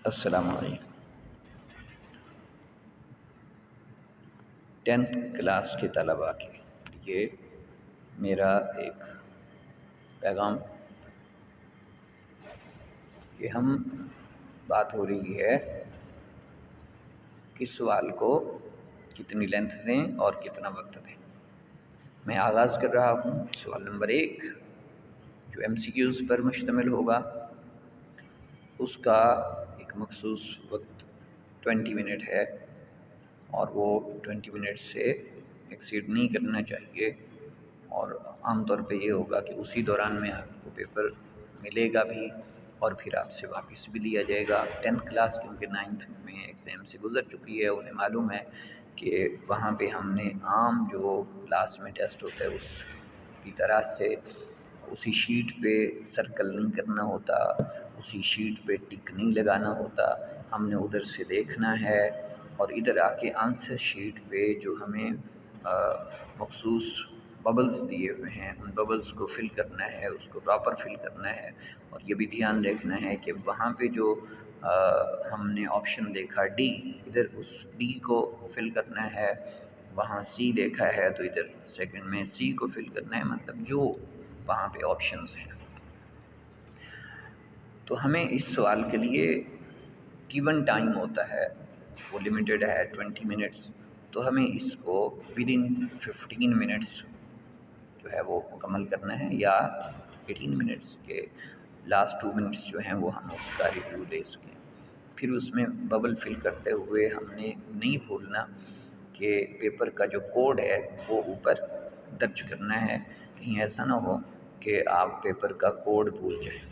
السلام علیکم۔ 10th class کے طلباء کے لیے میرا ایک پیغام کہ ہم بات ہو رہی ہے کہ سوال کو کتنی لینتھ دیں اور کتنا وقت دیں۔ میں آغاز کر رہا ہوں۔ سوال نمبر 1 جو MCQs پر مشتمل ہوگا، اس کا ایک مخصوص وقت 20 منٹ ہے اور وہ 20 منٹ سے ایکسیڈ نہیں کرنا چاہیے، اور عام طور پہ یہ ہوگا کہ اسی دوران میں آپ کو پیپر ملے گا بھی اور پھر آپ سے واپس بھی لیا جائے گا۔ 10th کلاس کیونکہ 9th میں ایگزام سے گزر چکی ہے، انہیں معلوم ہے کہ وہاں پہ ہم نے عام جو کلاس میں ٹیسٹ ہوتا ہے اس کی طرح سے اسی شیٹ پہ سرکل نہیں کرنا ہوتا، اسی شیٹ پہ ٹک نہیں لگانا ہوتا۔ ہم نے ادھر سے دیکھنا ہے اور ادھر آ کے آنسر شیٹ پہ جو ہمیں مخصوص ببلز دیے ہوئے ہیں ان ببلز کو فل کرنا ہے، اس کو پراپر فل کرنا ہے۔ اور یہ بھی دھیان رکھنا ہے کہ وہاں پہ جو ہم نے آپشن دیکھا ڈی، ادھر اس ڈی کو فل کرنا ہے۔ وہاں سی دیکھا ہے تو ادھر سیکنڈ میں سی کو فل کرنا ہے، مطلب جو وہاں پہ آپشنز ہیں۔ تو ہمیں اس سوال کے لیے گیون ٹائم ہوتا ہے، وہ لمیٹڈ ہے 20 منٹس، تو ہمیں اس کو ودن 15 منٹس جو ہے وہ مکمل کرنا ہے، یا 18 منٹس کے لاسٹ 2 منٹس جو ہیں وہ ہم اس کا ریویو دے سکیں۔ پھر اس میں ببل فل کرتے ہوئے ہم نے نہیں بھولنا کہ پیپر کا جو کوڈ ہے وہ اوپر درج کرنا ہے، کہیں ایسا نہ ہو کہ آپ پیپر کا کوڈ بھول جائیں۔